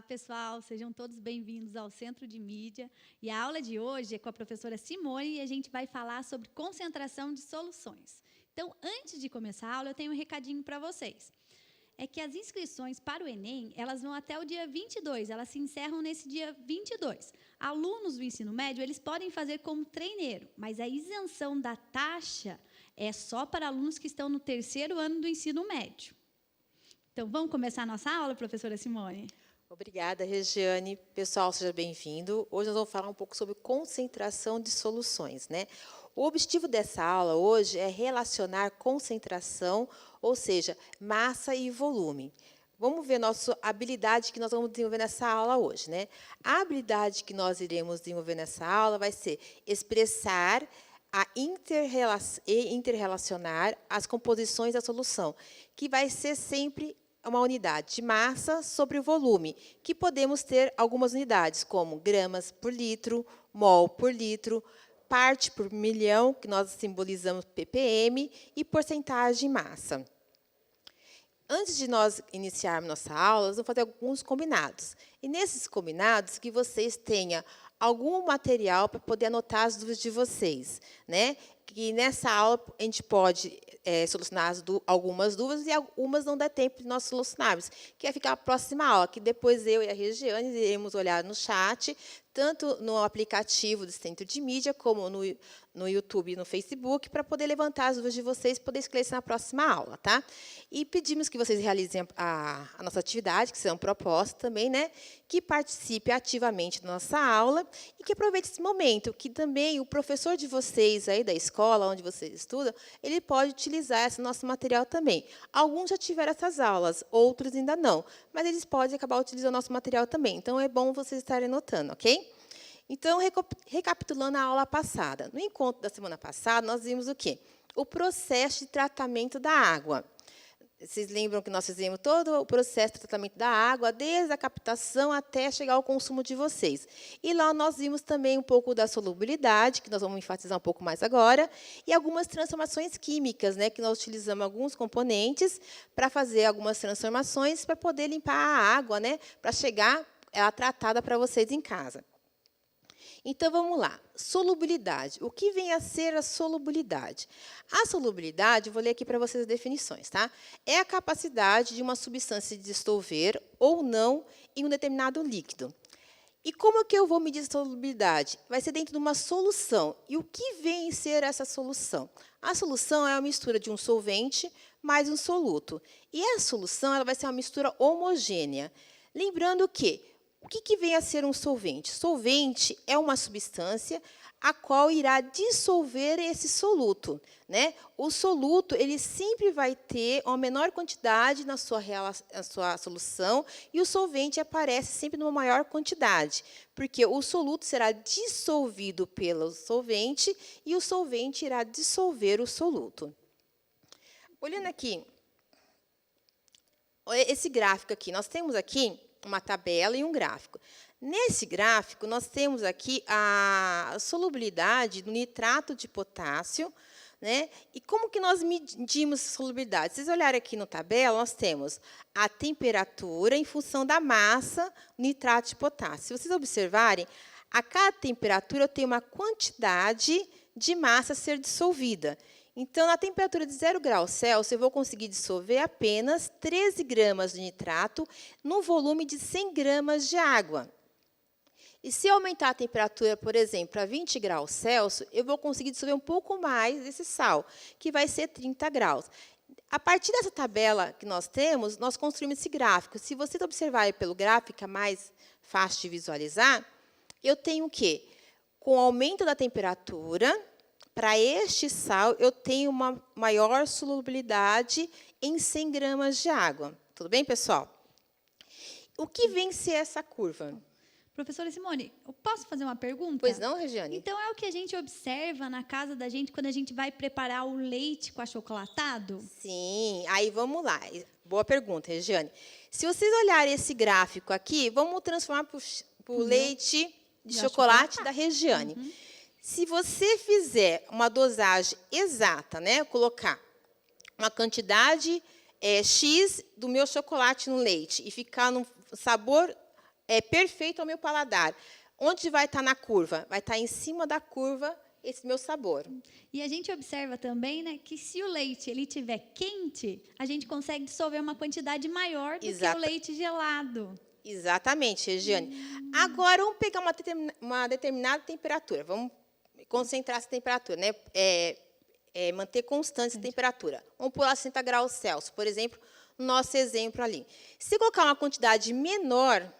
pessoal, sejam todos bem-vindos ao Centro de Mídia. E a aula de hoje é com a professora Simone e a gente vai falar sobre concentração de soluções. Então, antes de começar a aula, eu tenho um recadinho para vocês. É que as inscrições para o Enem, elas vão até o dia 22, elas se encerram nesse dia 22. Alunos do ensino médio, eles podem fazer como treineiro, mas a isenção da taxa é só para alunos que estão no terceiro ano do ensino médio. Então, vamos começar a nossa aula, professora Simone? Obrigada, Regiane. Pessoal, seja bem-vindo. Hoje nós vamos falar um pouco sobre concentração de soluções, né? O objetivo dessa aula hoje é relacionar concentração, ou seja, massa e volume. Vamos ver nossa habilidade que nós vamos desenvolver nessa aula hoje, né? A habilidade que nós iremos desenvolver nessa aula vai ser expressar e interrelacionar as composições da solução, que vai ser sempre uma unidade de massa sobre o volume, que podemos ter algumas unidades, como gramas por litro, mol por litro, parte por milhão, que nós simbolizamos ppm, e porcentagem de massa. Antes de nós iniciarmos nossa aula, nós vamos fazer alguns combinados. E nesses combinados, que vocês tenham algum material para poder anotar as dúvidas de vocês, né? Que nessa aula a gente pode solucionar algumas dúvidas e algumas não dá tempo de nós solucionarmos, que vai ficar a próxima aula, que depois eu e a Regiane iremos olhar no chat, tanto no aplicativo do Centro de Mídia, como no YouTube e no Facebook, para poder levantar as dúvidas de vocês e poder esclarecer na próxima aula, tá? E pedimos que vocês realizem a nossa atividade, que serão propostas também, né? Que participe ativamente da nossa aula e que aproveite esse momento, que também o professor de vocês aí da escola, onde vocês estudam, ele pode utilizar esse nosso material também. Alguns já tiveram essas aulas, outros ainda não, mas eles podem acabar utilizando o nosso material também. Então, é bom vocês estarem anotando, ok? Então, recapitulando a aula passada. No encontro da semana passada, nós vimos o quê? O processo de tratamento da água. Vocês lembram que nós fizemos todo o processo de tratamento da água, desde a captação até chegar ao consumo de vocês. E lá nós vimos também um pouco da solubilidade, que nós vamos enfatizar um pouco mais agora, e algumas transformações químicas, né, que nós utilizamos alguns componentes para fazer algumas transformações para poder limpar a água, né, para chegar ela tratada para vocês em casa. Então, vamos lá. Solubilidade. O que vem a ser a solubilidade? A solubilidade, vou ler aqui para vocês as definições, tá? É a capacidade de uma substância de dissolver ou não em um determinado líquido. E como que eu vou medir a solubilidade? Vai ser dentro de uma solução. E o que vem a ser essa solução? A solução é a mistura de um solvente mais um soluto. E a solução ela vai ser uma mistura homogênea. Lembrando que o que vem a ser um solvente? Solvente é uma substância a qual irá dissolver esse soluto, né? O soluto ele sempre vai ter uma menor quantidade na sua solução e o solvente aparece sempre numa maior quantidade, porque o soluto será dissolvido pelo solvente e o solvente irá dissolver o soluto. Olhando aqui, esse gráfico aqui, nós temos aqui uma tabela e um gráfico. Nesse gráfico, nós temos aqui a solubilidade do nitrato de potássio, né? E como que nós medimos a solubilidade? Se vocês olharem aqui na tabela, nós temos a temperatura em função da massa do nitrato de potássio. Se vocês observarem, a cada temperatura eu tenho uma quantidade de massa a ser dissolvida. Então, na temperatura de 0 graus Celsius, eu vou conseguir dissolver apenas 13 gramas de nitrato no volume de 100 gramas de água. E se eu aumentar a temperatura, por exemplo, para 20 graus Celsius, eu vou conseguir dissolver um pouco mais desse sal, que vai ser 30 graus. A partir dessa tabela que nós temos, nós construímos esse gráfico. Se vocês observarem pelo gráfico, fica mais fácil de visualizar, eu tenho o quê? Com o aumento da temperatura, para este sal, eu tenho uma maior solubilidade em 100 gramas de água. Tudo bem, pessoal? O que vem ser essa curva? Professora Simone, eu posso fazer uma pergunta? Pois não, Regiane? Então, é o que a gente observa na casa da gente quando a gente vai preparar o leite com achocolatado? Sim, aí vamos lá. Boa pergunta, Regiane. Se vocês olharem esse gráfico aqui, vamos transformar para o leite de chocolate da Regiane. Uhum. Se você fizer uma dosagem exata, né, colocar uma quantidade X do meu chocolate no leite e ficar no sabor perfeito ao meu paladar. Onde vai estar na curva? Vai estar em cima da curva esse meu sabor. E a gente observa também, né, que se o leite ele tiver quente, a gente consegue dissolver uma quantidade maior do que o leite gelado. Exatamente, Regiane. Agora, vamos pegar uma determinada temperatura. Vamos concentrar essa temperatura, né? Manter constante essa temperatura. Vamos pular 60 graus Celsius, por exemplo, no nosso exemplo ali. Se colocar uma quantidade menor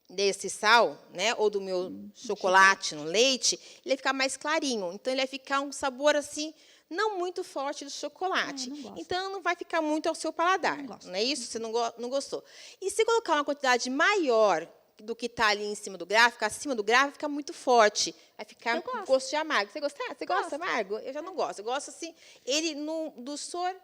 desse sal, né, ou do meu chocolate no leite, ele vai ficar mais clarinho. Então, ele vai ficar um sabor assim, não muito forte do chocolate. Então, não vai ficar muito ao seu paladar. Não é isso? Você não gostou. E se colocar uma quantidade maior do que está ali em cima do gráfico, acima do gráfico, fica muito forte. Vai ficar com gosto de amargo. Você gosta? Você gosta amargo? Eu já não gosto. Eu gosto assim, ele do sor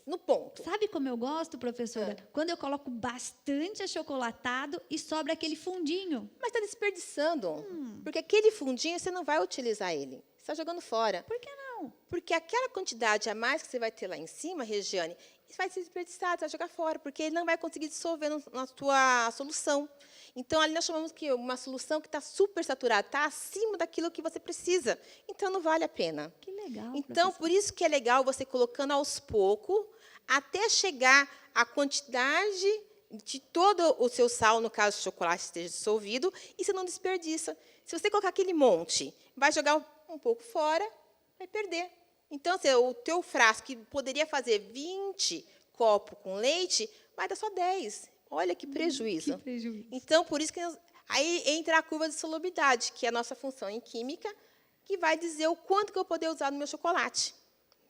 no ponto. Sabe como eu gosto, professora? Quando eu coloco bastante achocolatado e sobra aquele fundinho. Mas está desperdiçando. Porque aquele fundinho, você não vai utilizar ele. Você está jogando fora. Por que não? Porque aquela quantidade a mais que você vai ter lá em cima, Regiane, isso vai ser desperdiçado, você vai jogar fora, porque ele não vai conseguir dissolver na sua solução. Então, ali nós chamamos que uma solução que está super saturada, está acima daquilo que você precisa. Então, não vale a pena. Que legal, então, por isso que é legal você colocando aos poucos, até chegar à quantidade de todo o seu sal, no caso, o chocolate esteja dissolvido, e você não desperdiça. Se você colocar aquele monte, vai jogar um pouco fora, vai perder. Então, o teu frasco, que poderia fazer 20 copos com leite, vai dar só 10. Olha que prejuízo. Que prejuízo. Então, por isso que aí entra a curva de solubilidade, que é a nossa função em química, que vai dizer o quanto que eu vou poder usar no meu chocolate.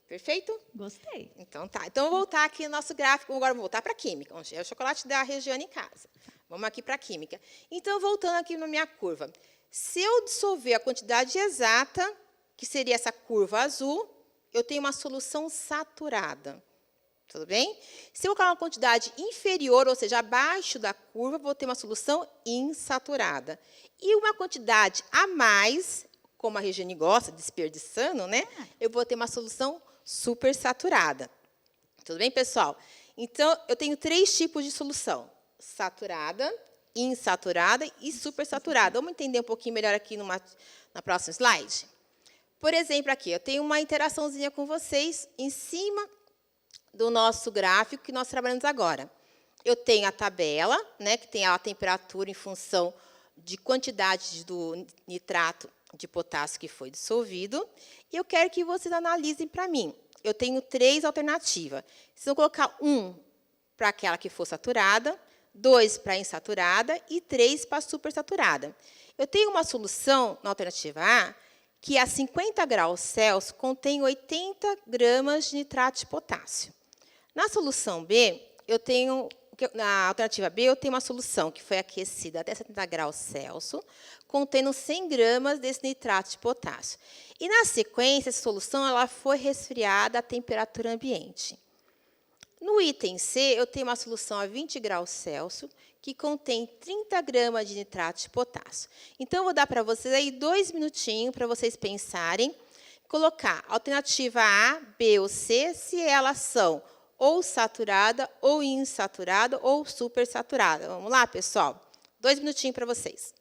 Perfeito? Gostei. Então, tá. Então, vou voltar aqui no nosso gráfico. Agora, vou voltar para a química. É o chocolate da Regiane em casa. Vamos aqui para a química. Então, voltando aqui na minha curva. Se eu dissolver a quantidade exata, que seria essa curva azul, eu tenho uma solução saturada. Tudo bem? Se eu colocar uma quantidade inferior, ou seja, abaixo da curva, vou ter uma solução insaturada. E uma quantidade a mais, como a Regiane gosta, desperdiçando, né? Eu vou ter uma solução supersaturada. Tudo bem, pessoal? Então, eu tenho 3 tipos de solução: saturada, insaturada e supersaturada. Vamos entender um pouquinho melhor aqui na próxima slide? Por exemplo, aqui, eu tenho uma interaçãozinha com vocês em cima do nosso gráfico que nós trabalhamos agora. Eu tenho a tabela, né, que tem a temperatura em função de quantidade do nitrato de potássio que foi dissolvido. E eu quero que vocês analisem para mim. Eu tenho 3 alternativas. Vocês vão colocar 1 para aquela que for saturada, 2 para insaturada e 3 para supersaturada. Eu tenho uma solução na alternativa A, que a 50 graus Celsius contém 80 gramas de nitrato de potássio. Na solução B, na alternativa B, eu tenho uma solução que foi aquecida até 70 graus Celsius, contendo 100 gramas desse nitrato de potássio. E, na sequência, essa solução ela foi resfriada à temperatura ambiente. No item C, eu tenho uma solução a 20 graus Celsius, que contém 30 gramas de nitrato de potássio. Então, eu vou dar para vocês aí 2 minutinhos para vocês pensarem, colocar alternativa A, B ou C, se elas são ou saturada, ou insaturada, ou supersaturada. Vamos lá, pessoal? 2 minutinhos para vocês.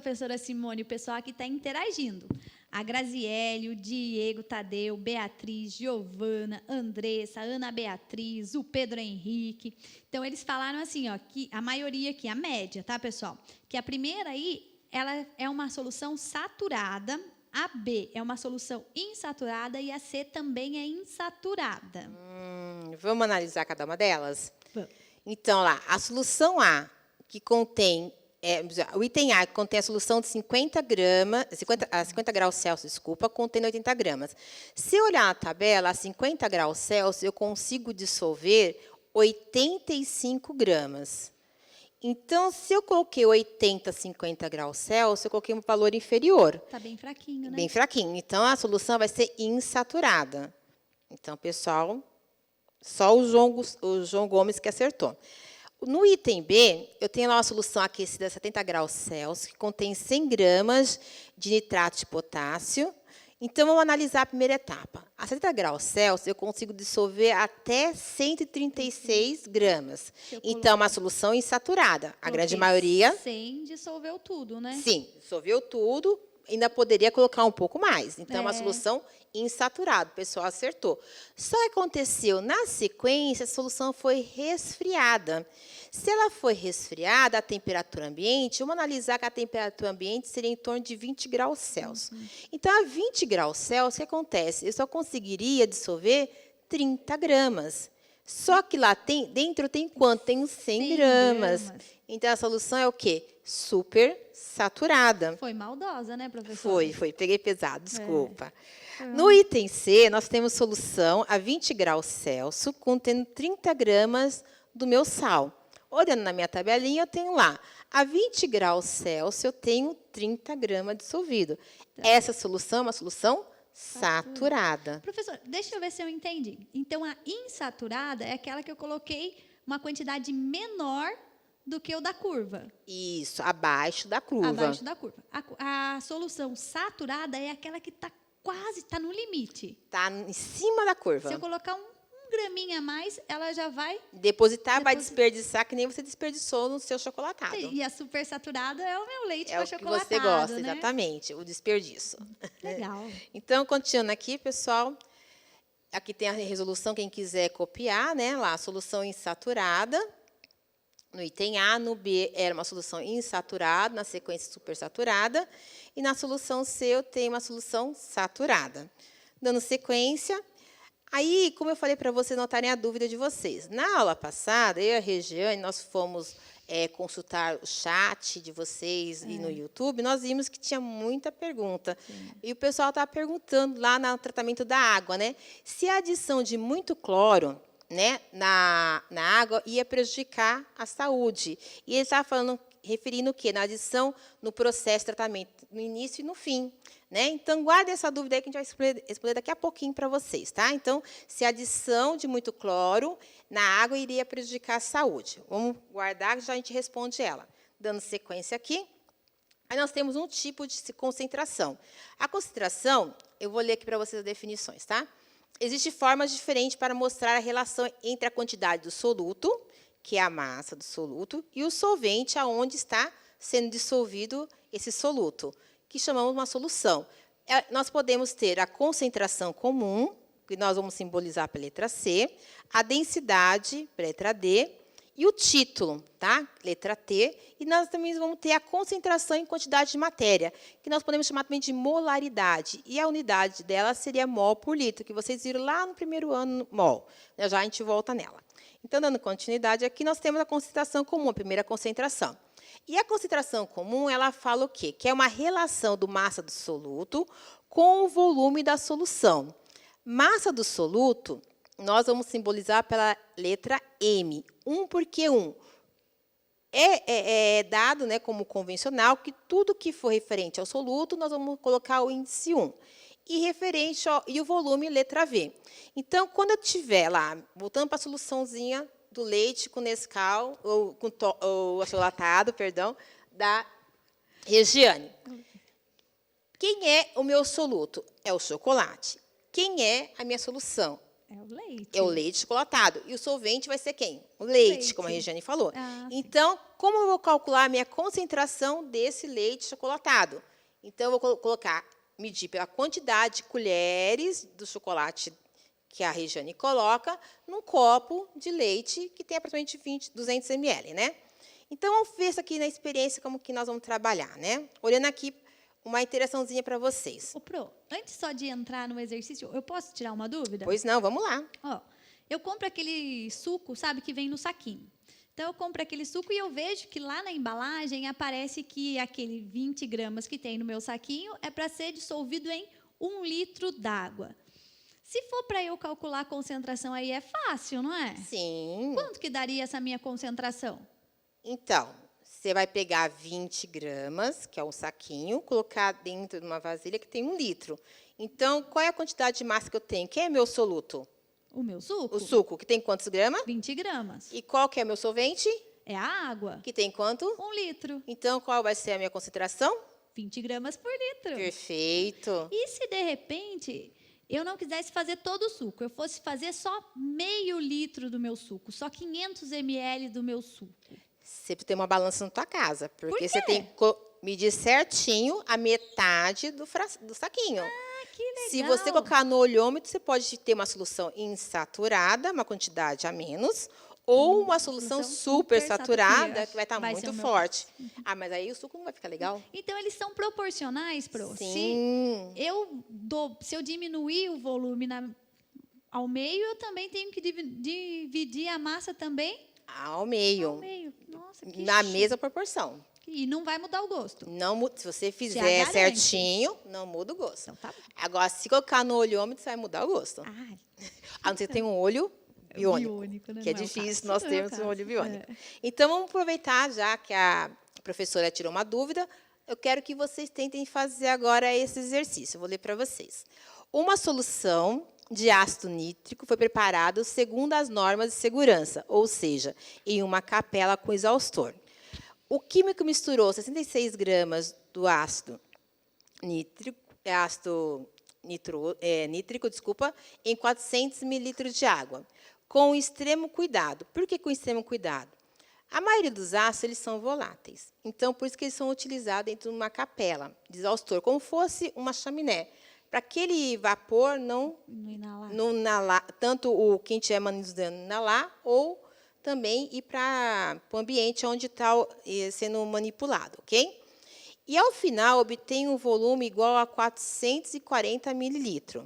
professora Simone, o pessoal aqui está interagindo. A Graziele, o Diego, Tadeu, Beatriz, Giovana, Andressa, Ana Beatriz, o Pedro Henrique. Então, eles falaram assim, ó, que a maioria aqui, a média, tá, pessoal? Que a primeira aí, ela é uma solução saturada, a B é uma solução insaturada e a C também é insaturada. Vamos analisar cada uma delas? Vamos. Então, lá, a solução A, que contém, o item A, que contém a solução de 50 graus Celsius, desculpa, contém 80 gramas. Se eu olhar na tabela, a 50 graus Celsius, eu consigo dissolver 85 gramas. Então, se eu coloquei 80, 50 graus Celsius, eu coloquei um valor inferior. Está bem fraquinho, né? Bem fraquinho. Então, a solução vai ser insaturada. Então, pessoal, só o João Gomes que acertou. No item B, eu tenho lá uma solução aquecida a 70 graus Celsius, que contém 100 gramas de nitrato de potássio. Então, vamos analisar a primeira etapa. A 70 graus Celsius, eu consigo dissolver até 136 gramas. Então, é uma solução insaturada. A grande maioria... 100 dissolveu tudo, né? Sim, dissolveu tudo. Ainda poderia colocar um pouco mais. Então, é uma solução insaturada. O pessoal acertou. Só que aconteceu, na sequência, a solução foi resfriada. Se ela foi resfriada, a temperatura ambiente, vamos analisar que a temperatura ambiente seria em torno de 20 graus Celsius. Então, a 20 graus Celsius, o que acontece? Eu só conseguiria dissolver 30 gramas. Só que lá dentro tem quanto? Tem uns 100 gramas. Então, a solução é o quê? Super saturada. Foi maldosa, né, professora? Foi. Peguei pesado, desculpa. No item C, nós temos solução a 20 graus Celsius, contendo 30 gramas do meu sal. Olhando na minha tabelinha, eu tenho lá, a 20 graus Celsius, eu tenho 30 gramas dissolvido. Essa solução é uma solução saturada. Professor, deixa eu ver se eu entendi. Então, a insaturada é aquela que eu coloquei uma quantidade menor do que o da curva. Isso, abaixo da curva. Abaixo da curva. A solução saturada é aquela que está quase, está no limite. Está em cima da curva. Se eu colocar um graminha a mais, ela já vai... Vai desperdiçar, que nem você desperdiçou no seu chocolatado. E a super saturada é o meu leite com achocolatado, É o que você gosta, né? Exatamente, o desperdício. Legal. Então, continuando aqui, pessoal, aqui tem a resolução, quem quiser copiar, né? Lá, a solução insaturada. No item A, no B, era uma solução insaturada, na sequência supersaturada. E na solução C, eu tenho uma solução saturada. Dando sequência... Aí, como eu falei para vocês notarem a dúvida de vocês, na aula passada, eu e a Regiane, nós fomos consultar o chat de vocês e no YouTube, nós vimos que tinha muita pergunta. Sim. E o pessoal estava perguntando lá no tratamento da água, né? Se a adição de muito cloro, né, na água ia prejudicar a saúde. E ele estava referindo o quê? Na adição no processo de tratamento, no início e no fim. Né? Então, guarde essa dúvida aí que a gente vai responder daqui a pouquinho para vocês. Tá? Então, se a adição de muito cloro na água iria prejudicar a saúde. Vamos guardar, que já a gente responde ela. Dando sequência aqui. Aí nós temos um tipo de concentração. A concentração, eu vou ler aqui para vocês as definições. Tá? Existem formas diferentes para mostrar a relação entre a quantidade do soluto, que é a massa do soluto, e o solvente, aonde está sendo dissolvido esse soluto, que chamamos uma solução. Nós podemos ter a concentração comum, que nós vamos simbolizar pela letra C, a densidade, pela letra D, e o título, tá? Letra T. E nós também vamos ter a concentração em quantidade de matéria, que nós podemos chamar também de molaridade. E a unidade dela seria mol por litro, que vocês viram lá no primeiro ano, mol. Já a gente volta nela. Então, dando continuidade aqui, nós temos a concentração comum, a primeira concentração. E a concentração comum, ela fala o quê? Que é uma relação do massa do soluto com o volume da solução. Massa do soluto, nós vamos simbolizar pela letra M. 1 porque 1. É dado, né, como convencional que tudo que for referente ao soluto, nós vamos colocar o índice 1. E referente e o volume, letra V. Então, quando eu tiver lá, voltando para a soluçãozinha do leite com Nescau, ou com o achocolatado, perdão, da Regiane. Quem é o meu soluto? É o chocolate. Quem é a minha solução? É o leite. É o leite chocolatado. E o solvente vai ser quem? O leite, como a Regiane falou. Então, como eu vou calcular a minha concentração desse leite chocolatado? Então, eu vou medir pela quantidade de colheres do chocolate que a Regiane coloca num copo de leite que tem aproximadamente 200 ml, né? Então, vamos ver isso aqui na experiência, como que nós vamos trabalhar, né? Olhando aqui, uma interaçãozinha para vocês. Ô, Pro, antes só de entrar no exercício, eu posso tirar uma dúvida? Pois não, vamos lá. Ó, eu compro aquele suco, sabe, que vem no saquinho. Então, eu compro aquele suco e eu vejo que lá na embalagem aparece que aquele 20 gramas que tem no meu saquinho é para ser dissolvido em 1 litro d'água. Se for para eu calcular a concentração aí, é fácil, não é? Sim. Quanto que daria essa minha concentração? Então, você vai pegar 20 gramas, que é um saquinho, colocar dentro de uma vasilha que tem 1 litro. Então, qual é a quantidade de massa que eu tenho? Quem é meu soluto? O meu suco? O suco, que tem quantos gramas? 20 gramas. E qual que é o meu solvente? É a água. Que tem quanto? 1 litro. Então, qual vai ser a minha concentração? 20 gramas por litro. Perfeito. E se, de repente, eu não quisesse fazer todo o suco, eu fosse fazer só meio litro do meu suco, só 500 ml do meu suco? Você precisa ter uma balança na tua casa, porque Por quê? você tem que medir certinho a metade do saquinho. Que legal. Se você colocar no olhômetro, você pode ter uma solução insaturada, uma quantidade a menos, ou uma solução super saturada, que vai estar muito forte. Ah, mas aí o suco não vai ficar legal? Então, eles são proporcionais, Pro? Sim. Se eu diminuir o volume ao meio, eu também tenho que dividir a massa também? Ao meio. Ao meio. Nossa, que Na chique. mesma proporção. E não vai mudar o gosto. Não, se você fizer garante. certinho, não muda o gosto. Então, tá bom. Agora, se colocar no olhômetro, você vai mudar o gosto. Ai, A não ser que tenha um olho biônico, biônico, né? que é Não é o difícil caso. nós Não é o termos um caso. olho biônico. É. Então, vamos aproveitar, já que a professora tirou uma dúvida, eu quero que vocês tentem fazer agora esse exercício. Eu vou ler para vocês. Uma solução de ácido nítrico foi preparada segundo as normas de segurança, ou seja, em uma capela com exaustor. O químico misturou 66 gramas do ácido nítrico, em 400 mililitros de água, com extremo cuidado. Por que com extremo cuidado? A maioria dos ácidos eles são voláteis. Então, por isso que eles são utilizados dentro de uma capela de exaustor, como fosse uma chaminé, para aquele vapor não inalar, tanto o que a gente chama de inalar, ou também ir para o ambiente onde está sendo manipulado, ok? E, ao final, obtém um volume igual a 440 mililitros.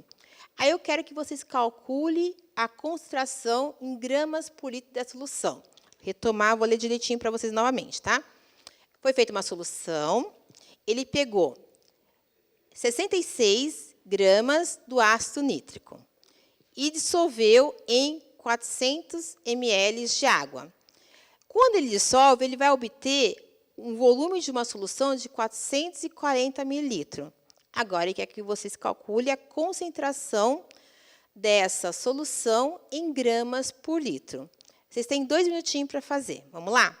Aí, eu quero que vocês calculem a concentração em gramas por litro da solução. Retomar, vou ler direitinho para vocês novamente, tá? Foi feita uma solução, ele pegou 66 gramas do ácido nítrico e dissolveu em 400 ml de água. Quando ele dissolve, ele vai obter um volume de uma solução de 440 mililitros. Agora, ele quer que vocês calculem a concentração dessa solução em gramas por litro. Vocês têm 2 minutinhos para fazer. Vamos lá?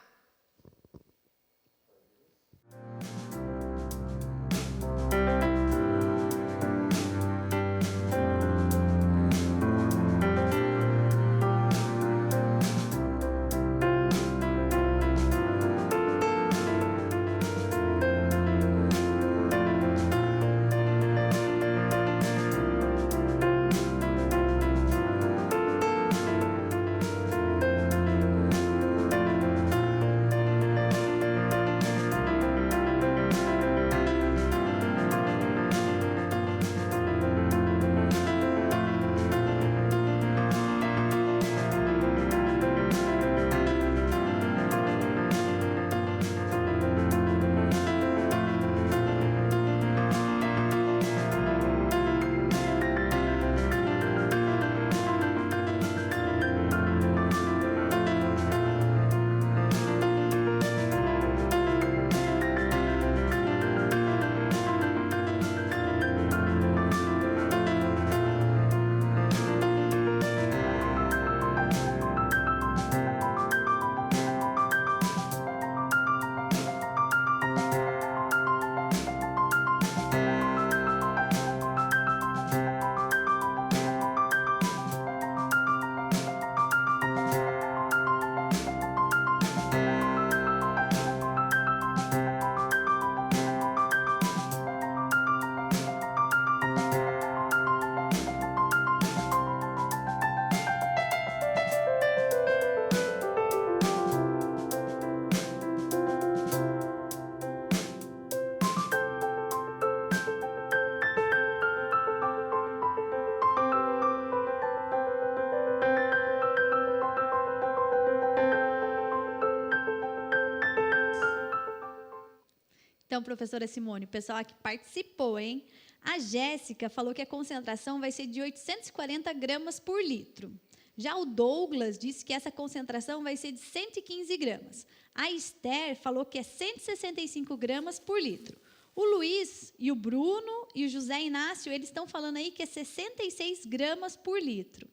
Então, professora Simone, o pessoal aqui participou, hein? A Jéssica falou que a concentração vai ser de 840 gramas por litro. Já o Douglas disse que essa concentração vai ser de 115 gramas. A Esther falou que é 165 gramas por litro. O Luiz e o Bruno e o José Inácio, eles estão falando aí que é 66 gramas por litro.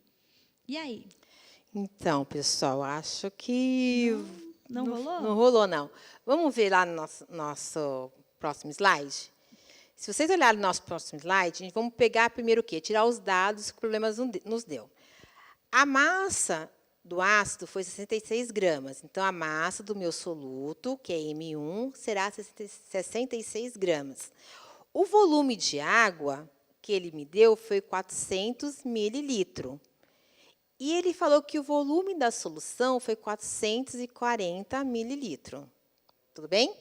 E aí? Então, pessoal, acho que... Não rolou? Não rolou, não. Vamos ver lá no nosso próximo slide? Se vocês olharem no nosso próximo slide, a gente vamos pegar primeiro o quê? Tirar os dados que o problema nos deu. A massa do ácido foi 66 gramas. Então, a massa do meu soluto, que é M1, será 66 gramas. O volume de água que ele me deu foi 400 mililitros. E ele falou que o volume da solução foi 440 mililitros. Tudo bem?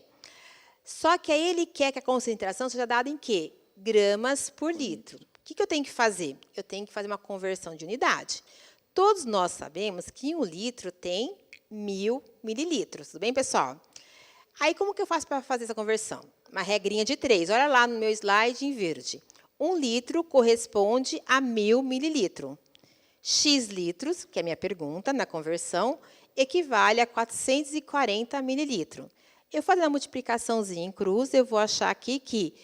Só que aí ele quer que a concentração seja dada em quê? Gramas por litro. O que eu tenho que fazer? Eu tenho que fazer uma conversão de unidade. Todos nós sabemos que 1 litro tem 1.000 mililitros. Tudo bem, pessoal? Aí, como que eu faço para fazer essa conversão? Uma regrinha de 3. Olha lá no meu slide em verde. 1 litro corresponde a 1.000 mililitros. X litros, que é a minha pergunta na conversão, equivale a 440 mililitros. Eu fazendo a multiplicaçãozinha em cruz, eu vou achar aqui que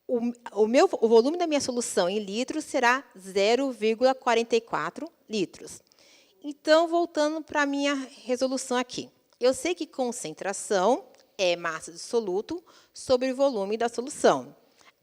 o volume da minha solução em litros será 0,44 litros. Então, voltando para a minha resolução aqui. Eu sei que concentração é massa do soluto sobre o volume da solução.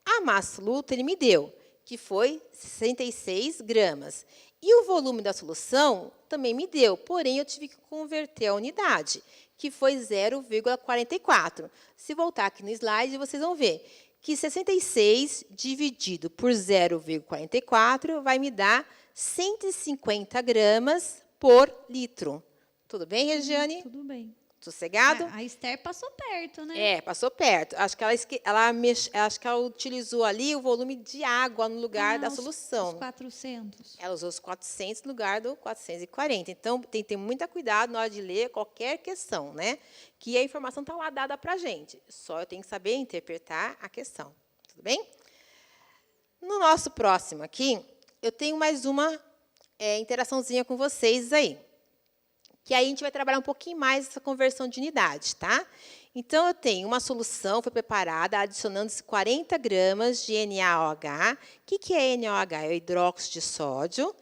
A massa do soluto ele me deu, que foi 66 gramas. E o volume da solução também me deu, porém, eu tive que converter a unidade, que foi 0,44. Se voltar aqui no slide, vocês vão ver que 66 dividido por 0,44 vai me dar 150 gramas por litro. Tudo bem, Regiane? Tudo bem. Sossegado? A Esther passou perto, né? É, passou perto. Acho que acho que ela utilizou ali o volume de água no lugar da solução. Os 400. Ela usou os 400 no lugar do 440. Então, tem que ter muito cuidado na hora de ler qualquer questão, né? Que a informação está lá dada para a gente. Só eu tenho que saber interpretar a questão. Tudo bem? No nosso próximo aqui, eu tenho mais uma interaçãozinha com vocês aí. Que aí a gente vai trabalhar um pouquinho mais essa conversão de unidade, tá? Então, eu tenho uma solução, foi preparada adicionando 40 gramas de NaOH. O que é NaOH? É o hidróxido de sódio,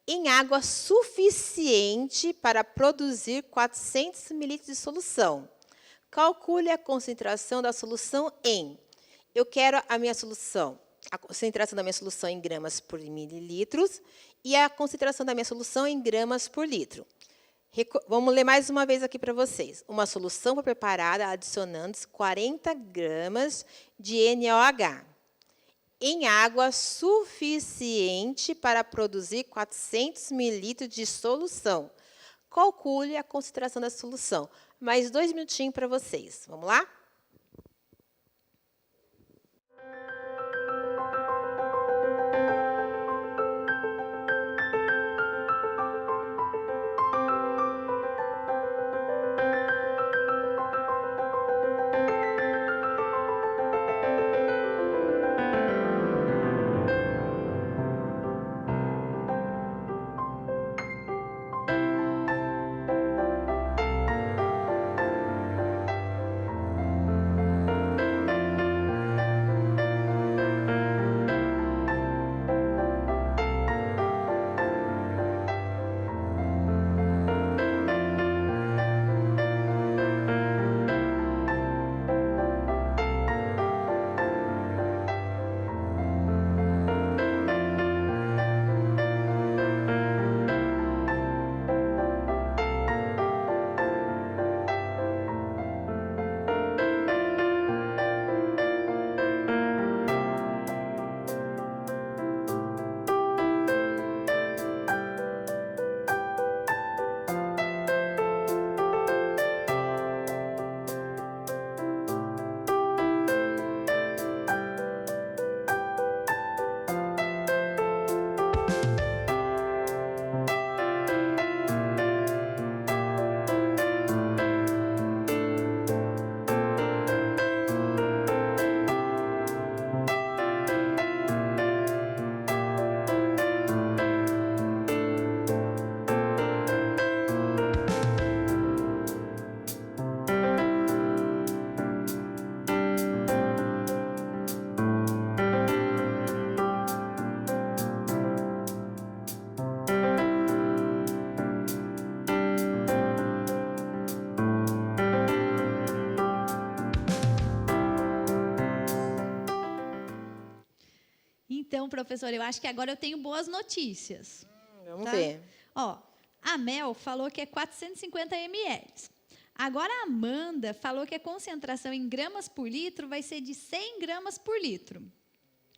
em água suficiente para produzir 400 mililitros de solução. Calcule a concentração da solução em... Eu quero a minha solução, a concentração da minha solução em gramas por mililitros e a concentração da minha solução em gramas por litro. Vamos ler mais uma vez aqui para vocês. Uma solução foi preparada adicionando 40 gramas de NaOH em água suficiente para produzir 400 mililitros de solução. Calcule a concentração da solução. Mais 2 minutinhos para vocês. Vamos lá? professora, eu acho que agora eu tenho boas notícias. Vamos tá? ver. Ó, a Mel falou que é 450 ml. Agora a Amanda falou que a concentração em gramas por litro vai ser de 100 gramas por litro.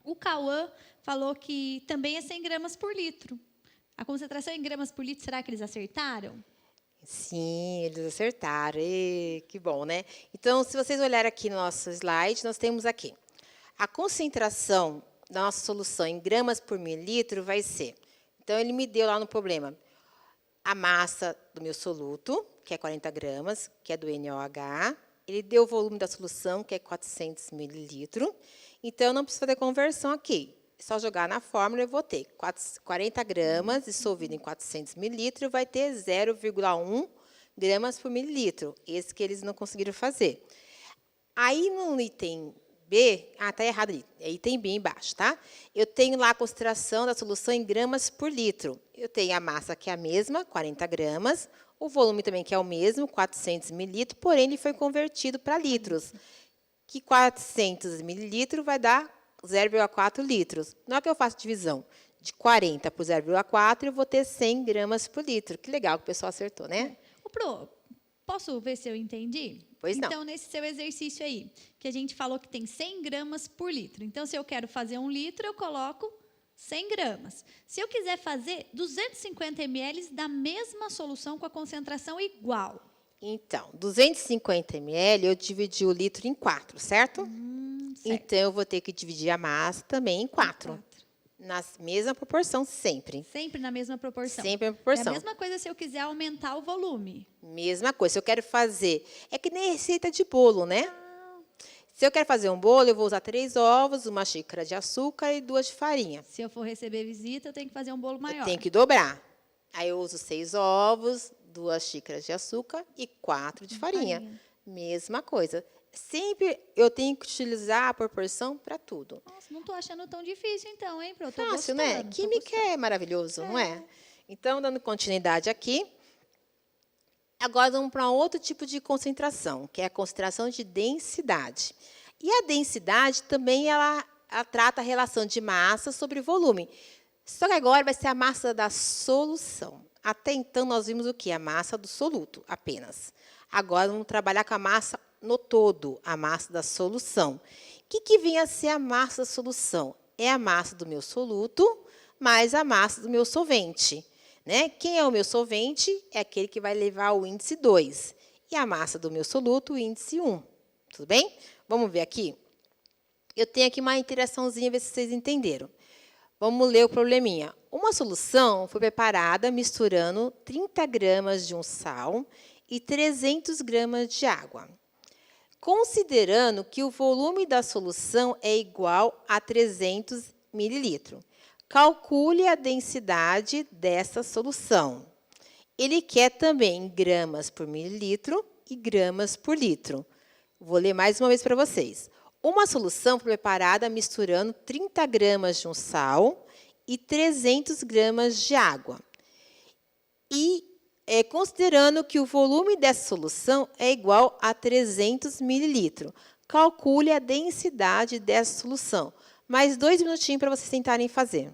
O Cauã falou que também é 100 gramas por litro. A concentração em gramas por litro, será que eles acertaram? Sim, eles acertaram. Que bom, né? Então, se vocês olharem aqui no nosso slide, nós temos aqui. A concentração da nossa solução em gramas por mililitro vai ser... Então, ele me deu lá no problema a massa do meu soluto, que é 40 gramas, que é do NaOH. Ele deu o volume da solução, que é 400 mililitros. Então, eu não preciso fazer conversão aqui. É só jogar na fórmula, eu vou ter 40 gramas dissolvido em 400 mililitros, vai ter 0,1 gramas por mililitro. Esse que eles não conseguiram fazer. Aí, no item B, está errado ali, é item B embaixo, tá? Eu tenho lá a concentração da solução em gramas por litro. Eu tenho a massa, que é a mesma, 40 gramas, o volume também, que é o mesmo, 400 mililitros, porém, ele foi convertido para litros, que 400 mililitros vai dar 0,4 litros. Na hora que eu faço divisão de 40 por 0,4, eu vou ter 100 gramas por litro. Que legal que o pessoal acertou, né? Ô, Pro, posso ver se eu entendi? Pois não. Então, nesse seu exercício aí, que a gente falou que tem 100 gramas por litro. Então, se eu quero fazer 1 litro, eu coloco 100 gramas. Se eu quiser fazer 250 ml da mesma solução com a concentração igual. Então, 250 ml, eu dividi o litro em 4, certo? Certo. Então, eu vou ter que dividir a massa também em 4. Na mesma proporção, sempre. Sempre na mesma proporção. Sempre na É proporção. a mesma coisa se eu quiser aumentar o volume. Mesma coisa. Se eu quero fazer... É que nem receita de bolo, né? Se eu quero fazer um bolo, eu vou usar 3 ovos, 1 xícara de açúcar e 2 de farinha. Se eu for receber visita, eu tenho que fazer um bolo maior. Eu tenho que dobrar. Aí, eu uso 6 ovos, 2 xícaras de açúcar e 4 de farinha. Mesma coisa. Sempre eu tenho que utilizar a proporção para tudo. Nossa, não estou achando tão difícil, então, hein, Pro? Tô Fácil, gostando, né? Química é maravilhoso, não é? Então, dando continuidade aqui. Agora, vamos para outro tipo de concentração, que é a concentração de densidade. E a densidade também ela trata a relação de massa sobre volume. Só que agora vai ser a massa da solução. Até então, nós vimos o quê? A massa do soluto, apenas. Agora, vamos trabalhar com a massa no todo, a massa da solução. O que vem a ser a massa da solução? É a massa do meu soluto mais a massa do meu solvente. Né? Quem é o meu solvente? É aquele que vai levar o índice 2. E a massa do meu soluto, o índice 1. Tudo bem? Vamos ver aqui? Eu tenho aqui uma interaçãozinha, ver se vocês entenderam. Vamos ler o probleminha. Uma solução foi preparada misturando 30 gramas de um sal e 300 gramas de água. Considerando que o volume da solução é igual a 300 mililitros. Calcule a densidade dessa solução. Ele quer também gramas por mililitro e gramas por litro. Vou ler mais uma vez para vocês. Uma solução foi preparada misturando 30 gramas de um sal e 300 gramas de água. E considerando que o volume dessa solução é igual a 300 mililitros. Calcule a densidade dessa solução. Mais 2 minutinhos para vocês tentarem fazer.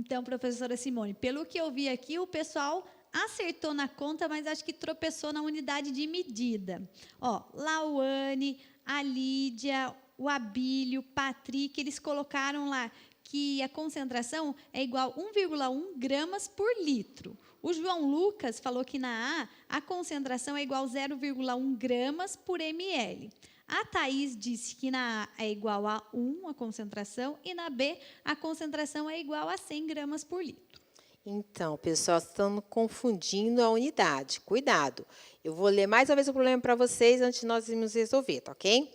Então, professora Simone, pelo que eu vi aqui, o pessoal acertou na conta, mas acho que tropeçou na unidade de medida. Ó, Lauane, a Lídia, o Abílio, Patrick, eles colocaram lá que a concentração é igual a 1,1 gramas por litro. O João Lucas falou que na A concentração é igual a 0,1 gramas por ml. A Thaís disse que na A é igual a 1 a concentração e na B a concentração é igual a 100 gramas por litro. Então, pessoal, estão confundindo a unidade. Cuidado. Eu vou ler mais uma vez o problema para vocês antes de nós irmos resolver, tá ok?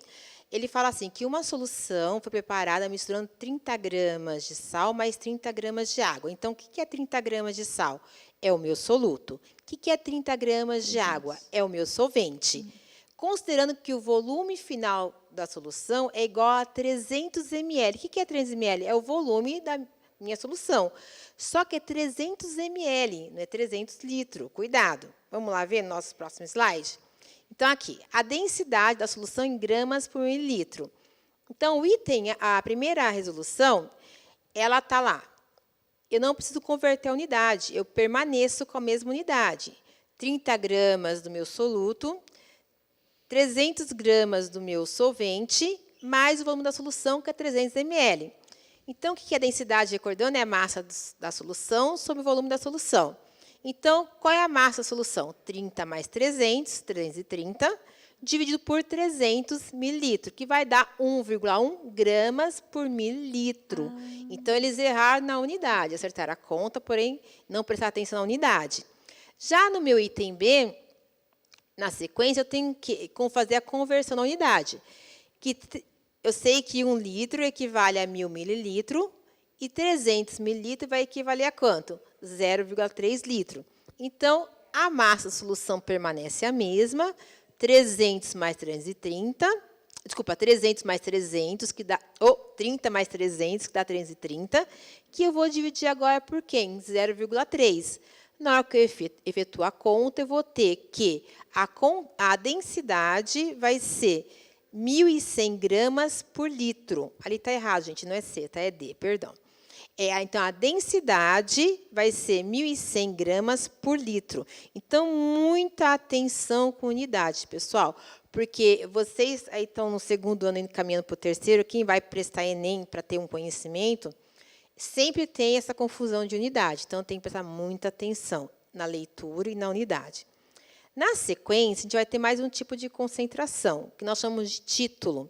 Ele fala assim, que uma solução foi preparada misturando 30 gramas de sal mais 30 gramas de água. Então, o que é 30 gramas de sal? É o meu soluto. O que é 30 gramas de água? É o meu solvente. Considerando que o volume final da solução é igual a 300 ml. O que é 300 ml? É o volume da minha solução. Só que é 300 ml, não é 300 litros. Cuidado. Vamos lá ver no nosso próximo slide? Então, aqui, a densidade da solução em gramas por mililitro. Então, o item, a primeira resolução, ela está lá. Eu não preciso converter a unidade, eu permaneço com a mesma unidade. 30 gramas do meu soluto, 300 gramas do meu solvente, mais o volume da solução, que é 300 ml. Então, o que é a densidade? Recordando, é a massa da solução sobre o volume da solução. Então, qual é a massa da solução? 30 mais 300, 330, dividido por 300 mililitros, que vai dar 1,1 gramas por mililitro. Então, eles erraram na unidade, acertaram a conta, porém, não prestaram atenção na unidade. Já no meu item B, na sequência, eu tenho que fazer a conversão na unidade. Eu sei que 1 litro equivale a 1.000 mililitros e 300 mililitros vai equivaler a quanto? 0,3 litro. Então, a massa da solução permanece a mesma, 300 mais 330, desculpa, 300 mais 300, que dá, 30 mais 300, que dá 330, que eu vou dividir agora por quem? 0,3. Na hora que eu efetuo a conta, eu vou ter que a densidade vai ser 1.100 gramas por litro. Ali está errado, gente, não é C, tá? É D, perdão. Então, a densidade vai ser 1.100 gramas por litro. Então, muita atenção com unidade, pessoal, porque vocês aí estão no segundo ano indo caminhando para o terceiro, quem vai prestar Enem para ter um conhecimento, sempre tem essa confusão de unidade. Então, tem que prestar muita atenção na leitura e na unidade. Na sequência, a gente vai ter mais um tipo de concentração, que nós chamamos de título.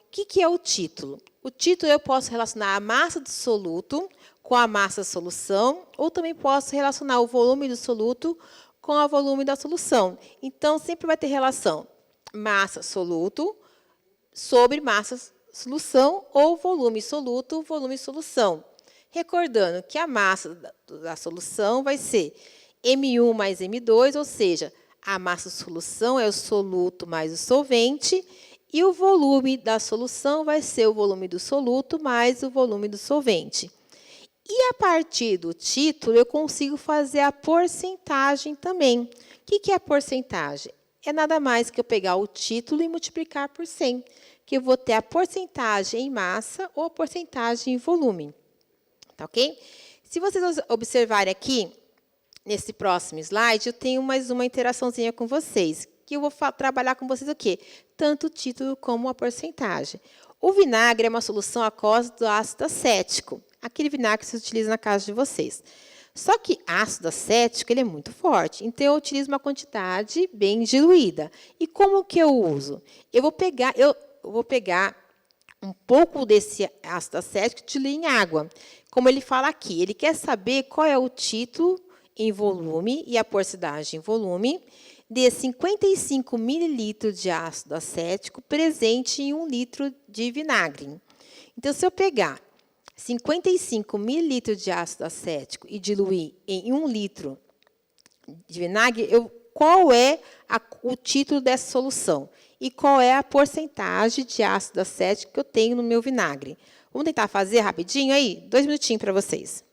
O que é o título? O título eu posso relacionar a massa do soluto com a massa da solução, ou também posso relacionar o volume do soluto com o volume da solução. Então, sempre vai ter relação massa soluto sobre massa solução, ou volume soluto, volume solução. Recordando que a massa da solução vai ser M1 mais M2, ou seja, a massa da solução é o soluto mais o solvente, e o volume da solução vai ser o volume do soluto mais o volume do solvente. E, a partir do título, eu consigo fazer a porcentagem também. O que é a porcentagem? É nada mais que eu pegar o título e multiplicar por 100, que eu vou ter a porcentagem em massa ou a porcentagem em volume. Tá ok? Se vocês observarem aqui, nesse próximo slide, eu tenho mais uma interaçãozinha com vocês, que eu vou trabalhar com vocês o quê? Tanto o título como a porcentagem. O vinagre é uma solução aquosa do ácido acético, aquele vinagre que se utiliza na casa de vocês. Só que ácido acético ele é muito forte, então eu utilizo uma quantidade bem diluída. E como que eu uso? Eu vou pegar um pouco desse ácido acético e diluir em água. Como ele fala aqui, ele quer saber qual é o título em volume e a porcentagem em volume de 55 mililitros de ácido acético presente em 1 litro de vinagre. Então, se eu pegar 55 mililitros de ácido acético e diluir em 1 litro de vinagre, qual é o título dessa solução? E qual é a porcentagem de ácido acético que eu tenho no meu vinagre? Vamos tentar fazer rapidinho aí? 2 minutinhos para vocês.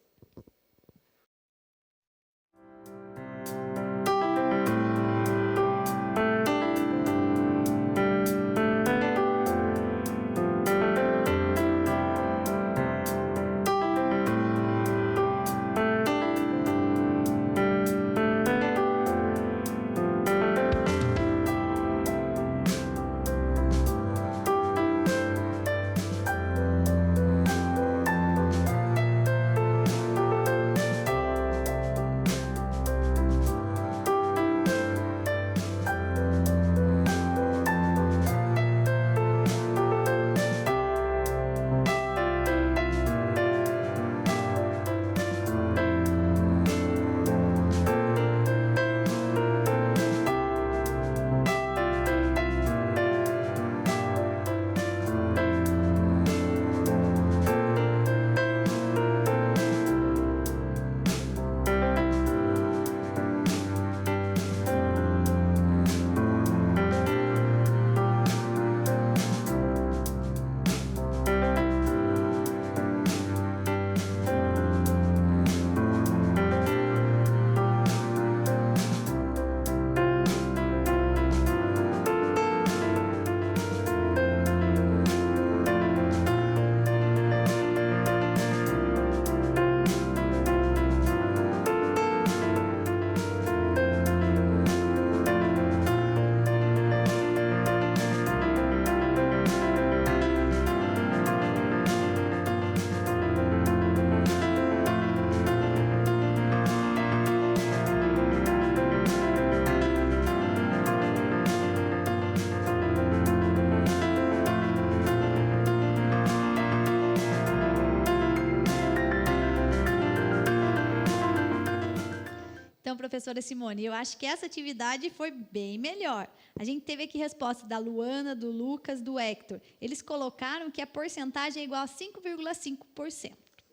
Então, professora Simone, eu acho que essa atividade foi bem melhor. A gente teve aqui resposta da Luana, do Lucas, do Hector. Eles colocaram que a porcentagem é igual a 5,5%.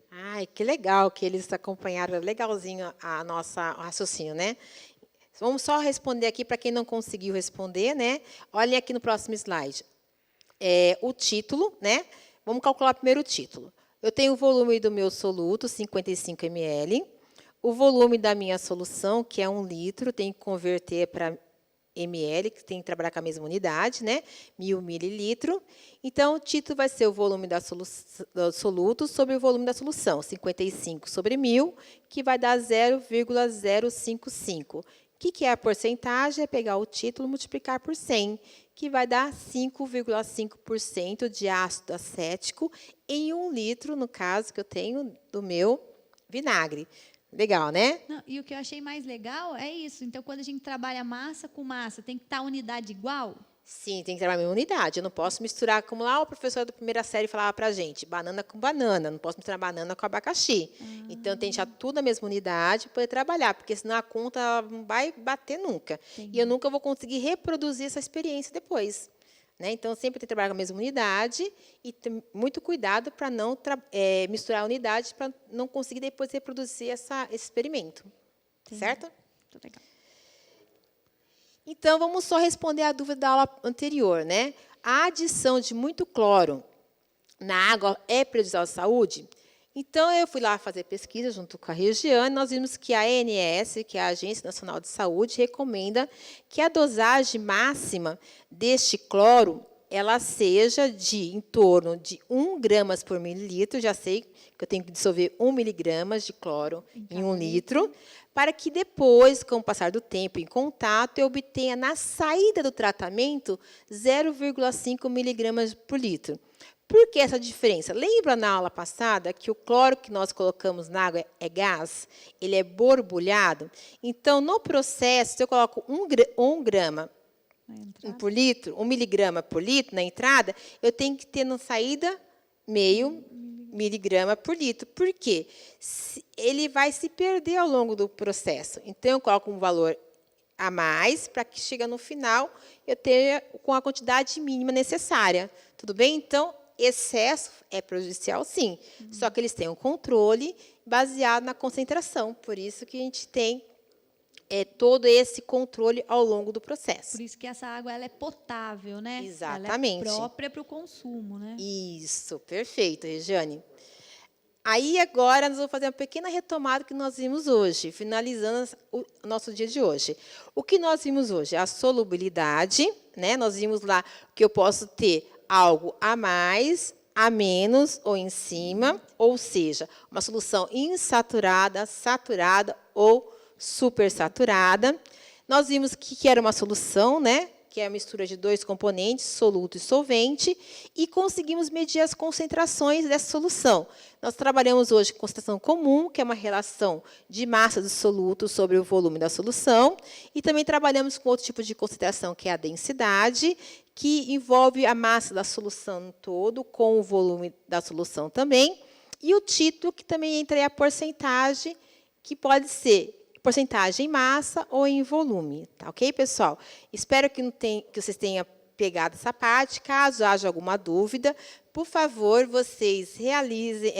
Ai, que legal que eles acompanharam legalzinho a nossa raciocínio, né? Vamos só responder aqui para quem não conseguiu responder, né? Olhem aqui no próximo slide. O título, né? Vamos calcular primeiro o título. Eu tenho o volume do meu soluto, 55 ml. O volume da minha solução, que é 1 litro, tem que converter para ml, que tem que trabalhar com a mesma unidade, né? 1.000 mililitros. Então, o título vai ser o volume do soluto sobre o volume da solução, 55 sobre 1.000, que vai dar 0,055. O que é a porcentagem? É pegar o título e multiplicar por 100, que vai dar 5,5% de ácido acético em 1 litro, no caso que eu tenho do meu vinagre. Legal, né? Não, e o que eu achei mais legal é isso. Então, quando a gente trabalha massa com massa, tem que estar a unidade igual? Sim, tem que trabalhar a mesma unidade. Eu não posso misturar, como lá o professor da primeira série falava para a gente, banana com banana. Não posso misturar banana com abacaxi. Então, tem que deixar tudo na mesma unidade para poder trabalhar, porque senão a conta não vai bater nunca. Entendi. E eu nunca vou conseguir reproduzir essa experiência depois. Né? Então, sempre tem que trabalhar com a mesma unidade e ter muito cuidado para não misturar a unidade, para não conseguir depois reproduzir esse experimento. Entendi. Certo? Muito legal. Então, vamos só responder a dúvida da aula anterior, né? A adição de muito cloro na água é prejudicial à saúde? Então, eu fui lá fazer pesquisa junto com a Regiane, nós vimos que a ANS, que é a Agência Nacional de Saúde, recomenda que a dosagem máxima deste cloro ela seja de em torno de 1 gramas por mililitro. Já sei que eu tenho que dissolver 1 miligramas de cloro em 1 litro, para que depois, com o passar do tempo em contato, eu obtenha na saída do tratamento 0,5 miligramas por litro. Por que essa diferença? Lembra na aula passada que o cloro que nós colocamos na água é gás? Ele é borbulhado? Então, no processo, se eu coloco 1 grama por litro, 1 miligrama por litro na entrada, eu tenho que ter na saída meio miligrama por litro. Por quê? Ele vai se perder ao longo do processo. Então, eu coloco um valor a mais para que chegue no final eu tenha com a quantidade mínima necessária. Tudo bem? Então, excesso é prejudicial, sim. Só que eles têm um controle baseado na concentração. Por isso que a gente tem todo esse controle ao longo do processo. Por isso que essa água ela é potável, né? Exatamente. Ela é própria para o consumo, né? Isso, perfeito, Regiane. Aí, agora, nós vamos fazer uma pequena retomada que nós vimos hoje, finalizando o nosso dia de hoje. O que nós vimos hoje? A solubilidade, né? Nós vimos lá que eu posso ter algo a mais, a menos ou em cima, ou seja, uma solução insaturada, saturada ou supersaturada. Nós vimos que era uma solução, né? Que é a mistura de 2 componentes, soluto e solvente, e conseguimos medir as concentrações dessa solução. Nós trabalhamos hoje com concentração comum, que é uma relação de massa do soluto sobre o volume da solução, e também trabalhamos com outro tipo de concentração, que é a densidade, que envolve a massa da solução no todo, com o volume da solução também, e o título, que também entra aí a porcentagem, que pode ser porcentagem em massa ou em volume. Tá ok, pessoal? Espero que vocês tenham pegado essa parte. Caso haja alguma dúvida, por favor, vocês realizem,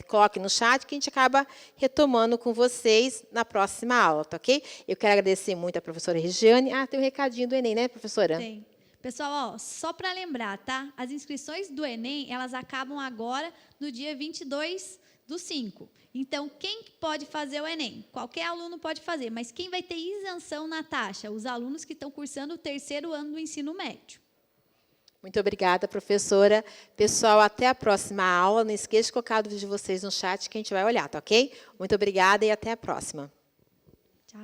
coloquem no chat, que a gente acaba retomando com vocês na próxima aula, tá ok? Eu quero agradecer muito a professora Regiane. Tem um recadinho do Enem, né, professora? Tem. Pessoal, só para lembrar, tá? As inscrições do Enem, elas acabam agora no dia 22/5. Então, quem pode fazer o Enem? Qualquer aluno pode fazer, mas quem vai ter isenção na taxa? Os alunos que estão cursando o 3º ano do ensino médio. Muito obrigada, professora. Pessoal, até a próxima aula. Não esqueça de colocar a dúvida de vocês no chat, que a gente vai olhar, tá ok? Muito obrigada e até a próxima. Tchau.